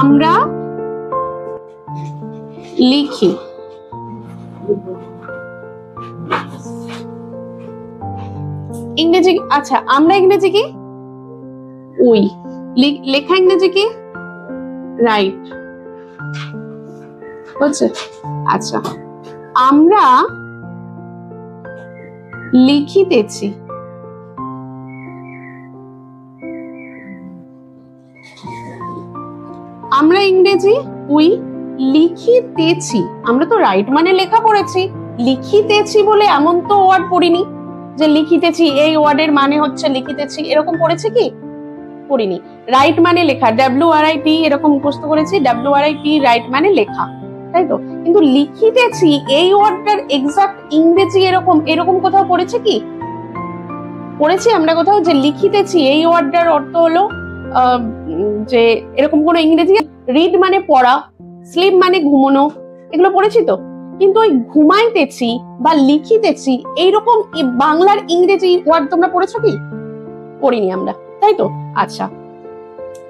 আমরা লিখি। ইংরেজি, আচ্ছা আমরা ইংরেজি কি? উই। লেখা ইংরেজি কি? রাইট। বুঝছে? আচ্ছা, আমরা লিখিতেছি। আমরা ইংরেজি উই লিখিতেছি। আমরা তো রাইট মানে লেখা পড়েছি, লিখিতেছি বলে এমন তো ওয়ার্ড পড়িনি যে লিখিতেছি এই ওয়ার্ডের মানে হচ্ছে লিখিতেছি, এরকম পড়েছে কি? পড়িনি। রাইট মানে লেখা, WRIT এরকম মুখস্থ করেছি, WRIT রাইট মানে লেখা, তাই তো? কিন্তু লিখিতেছি এই ওয়ার্ডটার এক্সাক্ট ইংরেজি এরকম কোথাও পড়েছে কি? পড়েছি আমরা কোথাও যে লিখিতেছি এই ওয়ার্ডটার অর্থ হলো যে এরকম কোন ইংরেজি? রিড মানে পড়া, স্লিপ মানে ঘুমানো, এগুলো পড়েছি তো। কিন্তু ওই ঘুমাইতেছি বা লিখিতেছি এইরকম বাংলার ইংরেজি ওয়ার্ড তোমরা পড়েছো কি? পড়িনি আমরা, তাই তো? আচ্ছা,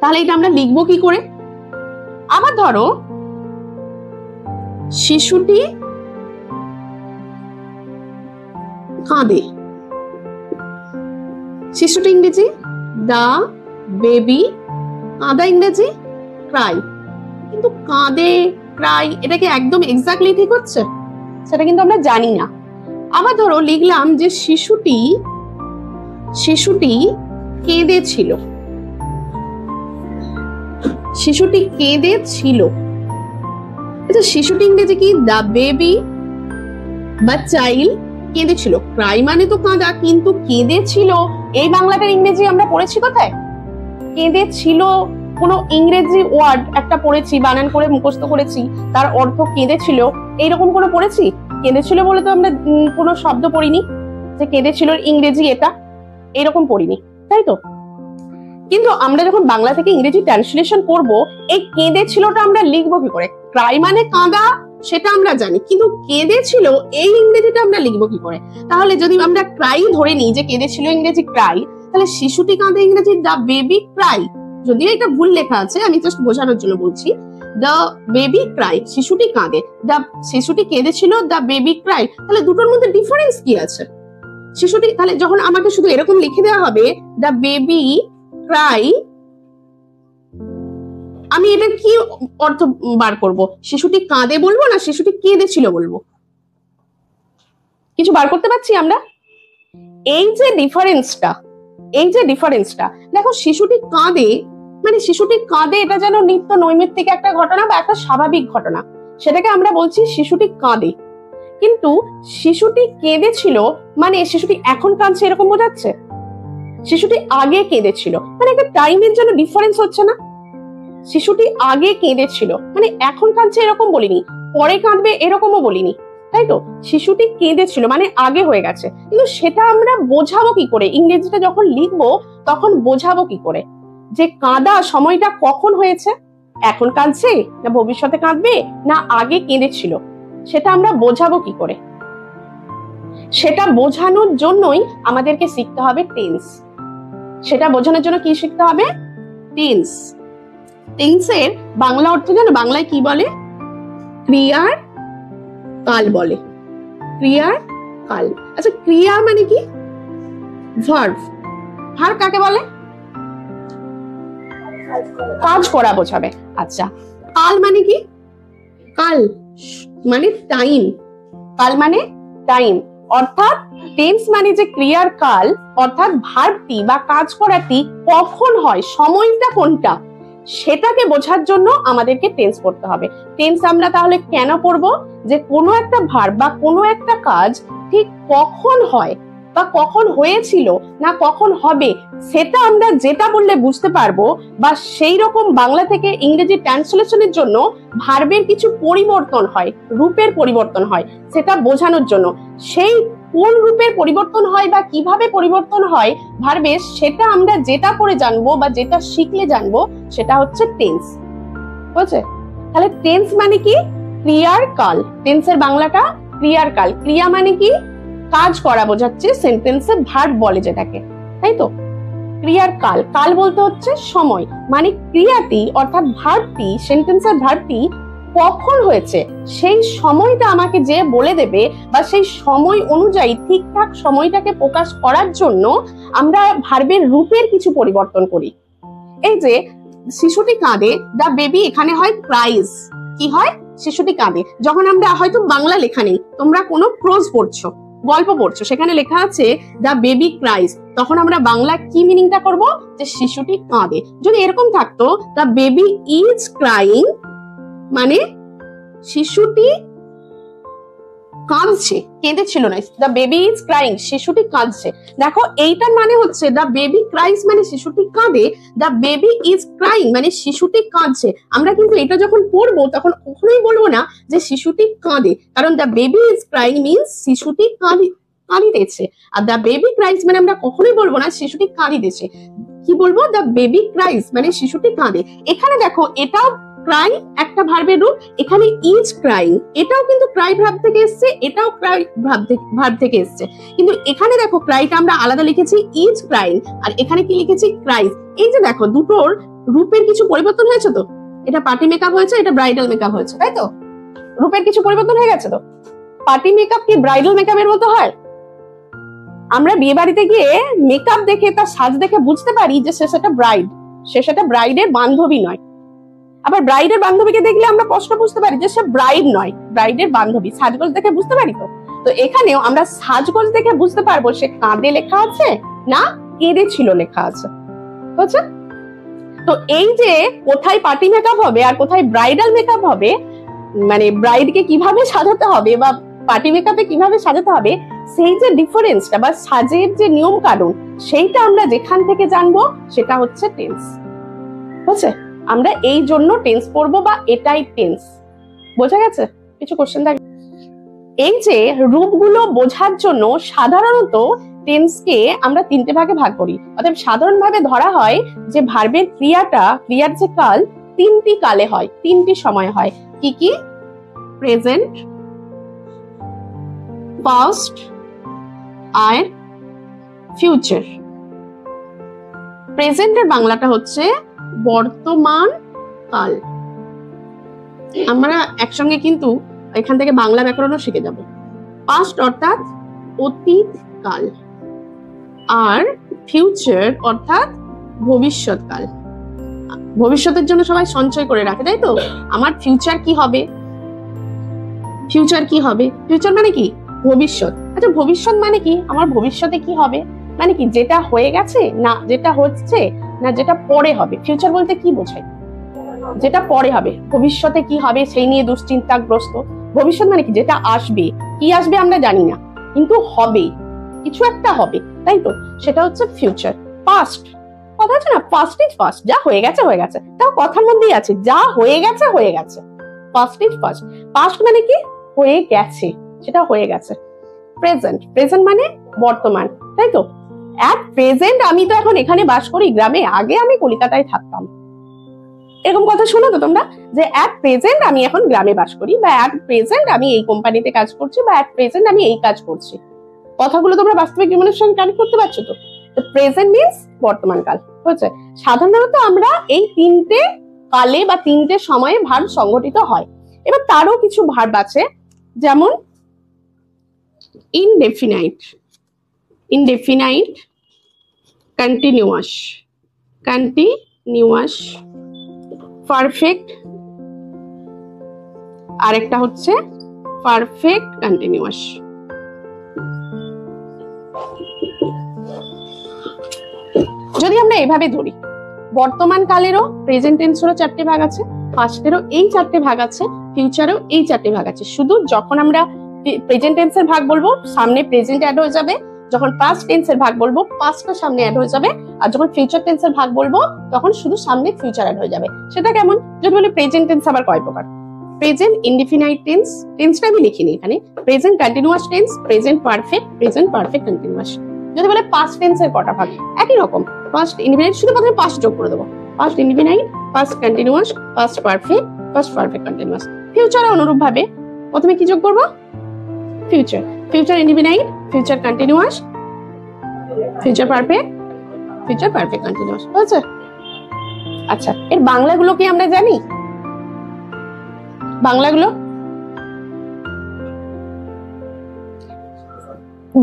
তাহলে এটা আমরা লিখবো কি করে? আবার ধরো শিশুটি কাঁদে। শিশুটি ইংরেজি দা বেবি, কাঁদা ইংরেজি ক্রাই। কিন্তু কাঁদে ক্রাই এটা কি একদম এক্স্যাক্টলি ঠিক হচ্ছে? সেটা কিন্তু আমরা জানি না। আবার ধরো লিখলাম যে শিশুটি কেঁদেছিল। শিশুটি কেঁদেছিল। আচ্ছা, শিশুটি ইংরেজি কি? দা বেবি বা চাইল্ড কেঁদেছিল। ক্রাই মানে তো কাঁদা, কিন্তু কেঁদেছিল এই বাংলাটার ইংরেজি আমরা পড়েছি কোথায়? কেঁদেছিল কোনো ইংরেজি ওয়ার্ড একটা পড়েছি, বানান করে মুখস্থ করেছি, তার অর্থ কেঁদেছিল, এইরকম কোনো পড়েছি? কেঁদেছিল বলে তো আমরা কোনো শব্দ পড়িনি যে কেঁদেছিল ইংরেজি এটা, এরকম পড়িনি, তাই তো? কিন্তু আমরা যখন বাংলা থেকে ইংরেজি ট্রান্সলেশন করব, এই কেঁদেছিলটা আমরা লিখবো কি করে? ক্রাই মানে কাঁদা, সেটা আমরা জানি, কিন্তু কেঁদেছিল এই ইংরেজিটা আমরা লিখবো কি করে? তাহলে যদি আমরা ক্রাই ধরে নিই যে কেঁদেছিল ইংরেজি ক্রাই, তাহলে শিশুটি কাঁদে ইংরেজি দা বেবি ক্রাই। যদিও এটা ভুল লেখা আছে, আমি জাস্ট বোঝানোর জন্য বলছি। দা বেবি ক্রাই, শিশুটি কাঁদে। শিশুটি কেঁদেছিল, দা বেবি ক্রাই। তাহলে দুটোর মধ্যে ডিফারেন্স কি আছে? শিশুটি, তাহলে যখন আমাকে শুধু এরকম লিখে দেওয়া হবে দা বেবি ক্রাই, আমি এটা কি অর্থ বার করব? শিশুটি কাঁদে বলবো না শিশুটি কেঁদেছিল বলবো? কিছু বার করতে পারছি আমরা? এই যে ডিফারেন্সটা দেখো, শিশুটি কাঁদে মানে শিশুটি কাঁদে এটা যেন নিত্য নৈমিত্তিক একটা ঘটনা বা একটা স্বাভাবিক ঘটনা, সেটাকে আমরা বলছি শিশুটি কাঁদে। কিন্তু শিশুটি কেঁদেছিল মানে শিশুটি এখন কাঁদছে এরকম বোঝাচ্ছে? শিশুটি আগে কেঁদেছিল মানে একটা টাইমের জন্য ডিফারেন্স হচ্ছে না? শিশুটি আগে কেঁদেছিল মানে এখন কাঁদছে এরকম বলিনি, পরে কাঁদবে এরকমও বলিনি, তাই তো? শিশুটি কেঁদেছিল মানে আগে হয়ে গেছে। কিন্তু সেটা আমরা বোঝাবো কি করে? ইংরেজিটা যখন লিখবো তখন বোঝাবো কি করে যে কাঁদা সময়টা কখন হয়েছে? এখন কাঁদছে না ভবিষ্যতে কাঁদবে না আগে কেঁদেছিল? সেটা আমরা বোঝাবো কি করে? সেটা বোঝানোর জন্যই আমাদেরকে শিখতে হবে টেন্স। সেটা বোঝানোর জন্য কি শিখতে হবে? টেন্স। টেন্সের বাংলা অর্থ জানো? বাংলায় কি বলে? ক্রিয়ার কাল বলে। ক্রিয়ার কাল। আচ্ছা, ক্রিয়া মানে কি? ভার্ব। ভার্ব কাকে বলে? কাজ করা বোঝাবে। আচ্ছা, কাল মানে কি? কাল মানে টাইম। কাল মানে টাইম। অর্থাৎ টেন্স মানে যে ক্রিয়ার কাল, অর্থাৎ ভার্বটি বা কাজ করাটি কখন হয়, সময়টা কোনটা, সেটাকে বোঝার জন্য আমাদেরকে টেন্স পড়তে হবে। টেন্স আমরা তাহলে কেন পড়বো? যে কোনো একটা ভার্ব বা কোনো একটা কাজ ঠিক কখন হয় বা কখন হয়েছিল না কখন হবে, সেটা আমরা যেটা বললে বুঝতে পারবো, বা সেই রকম বাংলা থেকে ইংরেজি ট্রান্সলেশনের জন্য ভার্বের কিছু পরিবর্তন হয়, রূপের পরিবর্তন হয়, সেটা বোঝানোর জন্য। সেই কোন রূপের পরিবর্তন হয় বা কিভাবে পরিবর্তন হয় ভার্বের, সেটা আমরা যেটা পড়ে জানবো বা যেটা শিখলে জানবো, সেটা হচ্ছে টেন্স। বুঝছে? তাহলে টেন্স মানে কি? ক্রিয়ার কাল। টেন্সের বাংলাটা ক্রিয়ার কাল। ক্রিয়া মানে কি? কাজ করা বোঝাচ্ছে, সেন্টেন্সে ভার্ব বলে যেটাকে, তাই তো? ক্রিয়ার কাল, কাল বলতে হচ্ছে সময়, মানে ক্রিয়াটি অর্থাৎ ভার্বটি, সেন্টেন্সের ভার্বটি কখন হয়েছে সেই সময়টা আমাকে যে বলে দেবে, বা সেই সময় অনুযায়ী ঠিকঠাক সময়টাকে প্রকাশ করার জন্য আমরা ভার্বের রূপের কিছু পরিবর্তন করি। এই যে শিশুটি কাঁদে, দ্য বেবি এখানে হয় ক্রাইজ। কি হয়? শিশুটি কাঁদে। যখন আমরা হয়তো বাংলা লেখা নেই, তোমরা কোনো প্রোজ পড়ছো, গল্প পড়ছো, সেখানে লেখা আছে দ্য বেবি ক্রাইজ, তখন আমরা বাংলা কি মিনিংটা করব? যে শিশুটি কাঁদে। যদি এরকম থাকতো দ্য বেবি ইজ ক্রাইং, মানে শিশুটি কাঁদছে, কেঁদেছিল না, দ্য বেবি ইজ ক্রাইং, শিশুটি কাঁদছে। দেখো এইটার মানে হচ্ছে দ্য বেবি ক্রাইজ মানে শিশুটি কাঁদে, দ্য বেবি ইজ ক্রাইং মানে শিশুটি কাঁদছে। আমরা কিন্তু এটা যখন পড়বো তখন কখনোই বলবো না যে শিশুটি কাঁদে, কারণ the baby is crying means শিশুটি কাঁদিতেছে। আর দ্য বেবি ক্রাইজ মানে আমরা কখনোই বলবো না শিশুটি কাঁদিতেছে। কি বলবো? দ্য বেবি ক্রাইজ মানে শিশুটি কাঁদে। এখানে দেখো এটাও ক্রাই একটা ভার্বের রূপ, এখানে ইজ ক্রাইং এটাও কিন্তু ক্রাই ভার্ব থেকে এসেছে, এটাও ক্রাই ভার্ব থেকে এসেছে, কিন্তু এখানে দেখো ক্রাইটা আমরা আলাদা লিখেছি ইজ ক্রাইং, আর এখানে কি লিখেছি ক্রাইজ। এই যে দেখো দুটোর রূপের কিছু পরিবর্তন হয়েছে তো, এটা পার্টি মেকআপ হয়েছে, এটা ব্রাইডাল মেকআপ হয়েছে, তাই তো? রূপের কিছু পরিবর্তন হয়ে গেছে তো। পার্টি মেকআপ কি ব্রাইডাল মেকআপের মতো হয়? আমরা বিয়ে বাড়িতে গিয়ে মেকআপ দেখে তার সাজ দেখে বুঝতে পারি যে সে সেটা ব্রাইড, সে সেটা ব্রাইডের বান্ধবী নয়। আবার ব্রাইডের বান্ধবীকে দেখলে আমরা স্পষ্ট বুঝতে পারি যে সে ব্রাইড নয়, ব্রাইডের বান্ধবী। সাজগোজ দেখে বুঝতে পারি তো। তো এখানেও আমরা সাজগোজ দেখে বুঝতে পারবো সে কাঁদে লেখা আছে না কেঁদেছিল লেখা আছে, বুঝছো? তো এই যে কোথায় পার্টি মেকআপ হবে আর কোথায় ব্রাইডাল মেকআপ হবে, মানে ব্রাইডকে কিভাবে সাজাতে হবে বা পার্টি মেকআপে কিভাবে সাজাতে হবে, সেই যে ডিফারেন্সটা বা সাজের যে নিয়ম কানুন, সেইটা আমরা যেখান থেকে জানবো সেটা হচ্ছে টেন্স। বুঝছে? আমরা এই জন্য টেন্স পড়বো, বা এটাই টেন্স। বোঝা গেছে? কিছু কোশ্চেন থাকে? এই যে রূপগুলো বোঝার জন্য সাধারণত টেন্সকে আমরা তিনটে ভাগে ভাগ করি। অর্থাৎ সাধারণভাবে ধরা হয় যে ভার্বের ক্রিয়ার যে কাল তিনটি কালে হয়, তিনটি সময় হয়। কি কি? প্রেজেন্ট, পাস্ট আর ফিউচার। প্রেজেন্টের বাংলাটা হচ্ছে বর্তমান কাল। আমরা একসঙ্গে কিন্তু এখান থেকে বাংলা ব্যাকরণও শিখে যাব। পাস্ট অর্থাৎ অতীত কাল, আর ফিউচার অর্থাৎ ভবিষ্যৎ কাল। ভবিষ্যতের জন্য সবাই সঞ্চয় করে রাখে, তাই তো? আমার ফিউচার কি হবে, ফিউচার কি হবে, ফিউচার মানে কি? ভবিষ্যৎ। আচ্ছা ভবিষ্যৎ মানে কি? আমার ভবিষ্যতে কি হবে মানে কি? যেটা হয়ে গেছে না যেটা হচ্ছে না যেটা পরে হবে। ফিউচার বলতে কি বোঝায়? যেটা পরে হবে, ভবিষ্যতে কি হবে সেই নিয়ে দুশ্চিন্তাগ্রস্ত। ভবিষ্যৎ মানে কি? যেটা আসবে, কি আসবে আমরা জানি না, কিন্তু হবে, কিছু একটা হবে, তাই তো? সেটা হচ্ছে ফিউচার। পাস্ট, কথা আছে না, পাস্ট ইজ পাস্ট, যা হয়ে গেছে হয়ে গেছে, তাও কথার মধ্যেই আছে, যা হয়ে গেছে হয়ে গেছে। Past is past. পাস্ট মানে কি? হয়ে গেছে, সেটা হয়ে গেছে। প্রেজেন্ট, প্রেজেন্ট মানে বর্তমান, তাই তো? অ্যাট প্রেজেন্ট আমি তো এখন এখানে বাস করি গ্রামে, আগে আমি কলকাতায় থাকতাম। এরকম কথা শোনো তো তোমরা, যে অ্যাট প্রেজেন্ট আমি এখন গ্রামে বাস করি, বা অ্যাট প্রেজেন্ট আমি এই কোম্পানিতে কাজ করছি, বা অ্যাট প্রেজেন্ট আমি এই কাজ করছি। কথাগুলো তোমরা বাস্তবিক জীবনের সঙ্গে কানেক্ট করতে পারছো তো? প্রেজেন্ট মিন্স বর্তমান কাল, হচ্ছে। সাধারণত আমরা এই তিনটে কালে বা তিনটে সময়ে ভার্ব সংগঠিত হয়। এবার তারও কিছু ভার্ব আছে, যেমন indefinite, indefinite, continuous, continuous, perfect, আরেকটা হচ্ছে পারফেক্ট কন্টিনিউয়াস। যদি আমরা এভাবে ধরি, বর্তমান কালেরও প্রেজেন্ট টেন্সেরও চারটে ভাগ আছে, পাস্টেরও এই চারটে ভাগ আছে, ফিউচারেও এই চারটে ভাগ আছে। শুধু যখন আমরা প্রেজেন্ট টেন্সের ভাগ বলবো সামনে প্রেজেন্ট অ্যাড হয়ে যাবে, যখন পাস্ট টেন্সের ভাগ বলবো পাস্টটা সামনে অ্যাড হয়ে যাবে, আর যখন ফিউচার টেন্সের ভাগ বলবো তখন শুধু সামনে ফিউচার অ্যাড হয়ে যাবে। সেটা কেমন? যদি বলি প্রেজেন্ট টেন্স আবার কয় প্রকার? প্রেজেন্ট ইনডিফিনাইট টেন্স, টেন্সটা আমি লিখিনি এখানে, present continuous tense, present perfect, present perfect continuous. যদি বলে পাস্ট টেন্সের কটা ভাগ? একই রকম, পাস্ট ইনডিফিনাইট, শুধু প্রথমে পাস্ট যোগ করে দেবো, past indefinite, past continuous, past perfect, past perfect continuous. ফিউচারে অনুরূপ ভাবে প্রথমে কি যোগ করবো? Future, future indefinite, future continuous, future perfect, future perfect continuous হয়েছে। আচ্ছা, এর বাংলাগুলো কি আমরা জানি? বাংলাগুলো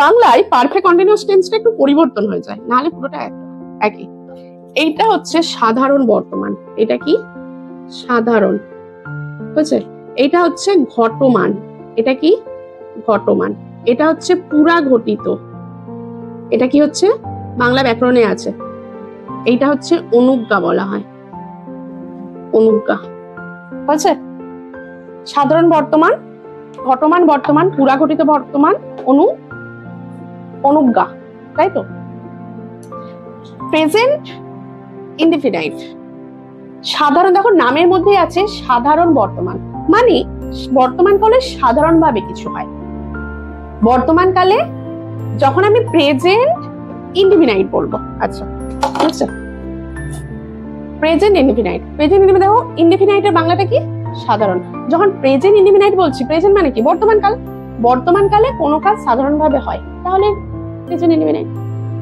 বাংলায় পারফেক্ট কন্টিনিউয়াস টেন্সটা একটু পরিবর্তন হয়ে যায়, নাহলে পুরোটা একই। এইটা হচ্ছে সাধারণ বর্তমান, এটা কি সাধারণ, বুঝছে? এটা হচ্ছে ঘটমান, এটা কি ঘটমান। এটা হচ্ছে পুরা ঘটিত, এটা কি হচ্ছে বাংলা ব্যাকরণে আছে। এইটা হচ্ছে অনুজ্ঞা বলা হয়, অনুজ্ঞা, বুঝছে? সাধারণ বর্তমান, ঘটমান বর্তমান, পুরা ঘটিত বর্তমান, অনুজ্ঞা, তাই তো? প্রেজেন্ট ইনডিফিনাইট, সাধারণ, দেখো নামের মধ্যে আছে সাধারণ বর্তমান, মানে বর্তমান কালে সাধারণ ভাবে কিছু হয়। বর্তমান কালে যখন আমি প্রেজেন্ট ইনডিফিনাইট বলবো, আচ্ছা বুঝছো, প্রেজেন্ট ইনডিফিনাইট, প্রেজেন্ট ইনডিফিনাইট, দেখো ইনডিফিনাইটের বাংলাটা কি সাধারণ। যখন প্রেজেন্ট ইনডিফিনাইট বলছি, প্রেজেন্ট মানে কি বর্তমান কাল, বর্তমান কালে কোনো কাজ সাধারণ ভাবে হয়, তাহলে প্রেজেন্ট ইনডিফিনাইট।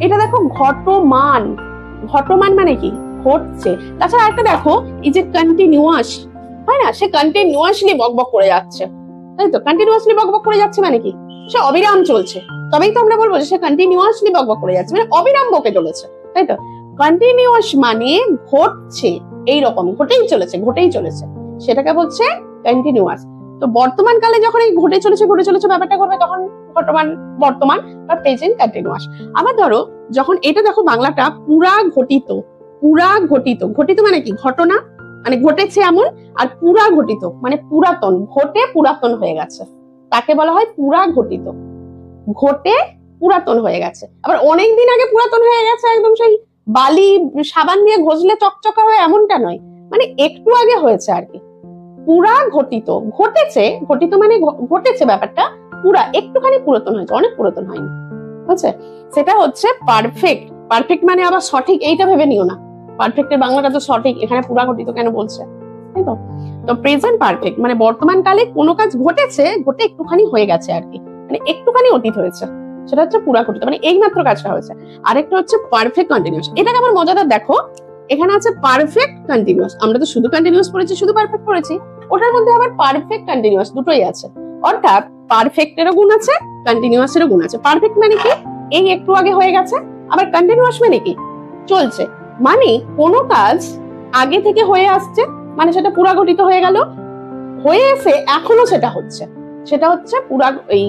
এটা দেখো ঘটমান, ঘটমান মানে কি ঘটছে। তাছাড়া একটা দেখো এই যে কন্টিনিউয়াস হয় না, সে কন্টিনিউয়াসলি বকবক করে যাচ্ছে, তাই তো? কন্টিনিউয়াসলি বকবক করে যাচ্ছে মানে কি সে অবিরাম চলছে, তবেই তো আমরা বলবো যে সে কন্টিনিউয়াসলি বকবক করে যাচ্ছে, মানে অবিরাম বকে চলেছে, তাই তো? কন্টিনিউয়াস মানে ঘটছে, এইরকম ঘটেই চলেছে, ঘটেই চলেছে, সেটাকে বলছে কন্টিনিউয়াস। তো বর্তমান কালে যখন এই ঘটে চলেছে ব্যাপারটা করবে, তখন ঘটমান বর্তমান বা প্রেজেন্ট কন্টিনিউয়াস। আবার ধরো যখন এটা দেখো বাংলাটা পুরা ঘটিত, পুরা ঘটিত, ঘটিত মানে কি ঘটনা, মানে ঘটেছে এমন, আর পুরা ঘটিত মানে পুরাতন, ঘটে পুরাতন হয়ে গেছে, তাকে বলা হয় পুরা ঘটিত। ঘটে পুরাতন হয়ে গেছে, আবার অনেকদিন আগে পুরাতন হয়ে গেছে, একদম সেই বালি সাবান দিয়ে ঘষলে চকচকা হয়ে এমনটা নয়, মানে একটু আগে হয়েছে আর কি। পুরা ঘটিত, ঘটেছে, ঘটিত মানে ঘটেছে ব্যাপারটা, পুরা একটুখানি পুরাতন হয়েছে, অনেক পুরাতন হয়নি, বুঝছে? সেটা হচ্ছে পারফেক্ট। পারফেক্ট মানে আবার সঠিক, এইটা ভেবে নিও না, পারফেক্টের বাংলাটা তো সঠিক, এখানে পুরা ঘটিত কেন বলছে, তাই তো? তো প্রেজেন্ট পারফেক্ট মানে বর্তমান কালে কোনো কাজ ঘটেছে, ঘটে একটুখানি হয়ে গেছে আর কি, মানে একটুখানি অতীত হয়েছে, সেটা হচ্ছে পুরা ঘটিত, মানে এই মাত্র কাজটা হয়েছে। আরেকটা হচ্ছে পারফেক্ট কন্টিনিউয়াস, এটাকে আমার মজাদার দেখো, এখানে আছে পারফেক্ট কন্টিনিউয়াস, আমরা তো শুধু কন্টিনিউয়াস পড়েছি, শুধু পারফেক্ট পড়েছি, ওটার মধ্যে আবার পারফেক্ট কন্টিনিউয়াস দুটোই আছে, অর্থাৎ পারফেক্টেরও গুণ আছে, কন্টিনিউয়াসেরও গুণ আছে। পারফেক্ট মানে কি এই একটু আগে হয়ে গেছে, আবার কন্টিনিউয়াস মানে কি চলছে, মানে কোনো কাজ আগে থেকে হয়ে আসছে, মানে সেটা পুরা ঘটিত হয়ে গেল, হয়ে এসে এখনো সেটা হচ্ছে, সেটা হচ্ছে পুরা এই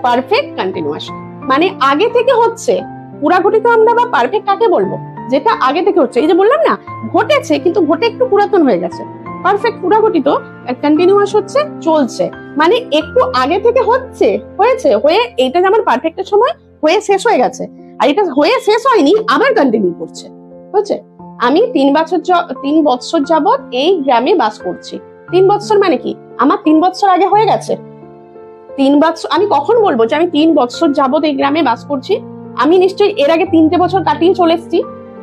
পারফেক্ট কন্টিনিউয়াস, মানে আগে থেকে হচ্ছে। পুরা ঘটিত আমরা বা পারফেক্ট কাকে বলবো, যেটা আগে থেকে হচ্ছে, এই যে বললাম না ঘটেছে কিন্তু ঘটে একটু পুরাতন হয়ে গেছে। পারফেক্ট পুরা ঘটিত, কন্টিনিউয়াস হচ্ছে চলছে, মানে একটু আগে থেকে হচ্ছে, হয়েছে, হয়ে এইটা যেমন পারফেক্টের সময় হয়ে শেষ হয়ে গেছে, আর এটা হয়ে শেষ হয়নি, আবার কন্টিনিউ করছে, বুঝছে? আমি 3 বছর যাবত এই গ্রামে বাস করছি। 3 বছর মানে কি আমার 3 বছর আগে হয়ে গেছে। 3 বছর আমি কখন বলবো যে আমি 3 বছর যাবত এই গ্রামে বাস করছি? আমি নিশ্চয়ই এর আগে 3টে বছর কাটিয়ে চলে এসেছি,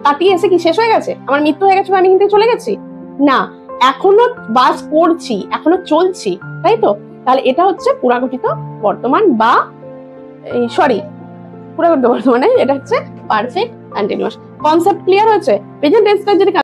কাটিয়ে এসে কি শেষ হয়ে গেছে, আমার মৃত্যু হয়ে গেছে, আমি কিন্তু চলে গেছি না, এখনো বাস করছি, এখনো চলছি, তাই তো? তাহলে এটা হচ্ছে পুরাঘটিত বর্তমান বা সরি পুরাঘটিত বর্তমানে, এটা হচ্ছে পারফেক্ট কন্টিনিউয়াস। কনসেপ্ট ক্লিয়ার হয়েছে? প্রেজেন্ট টেন্সটা যদি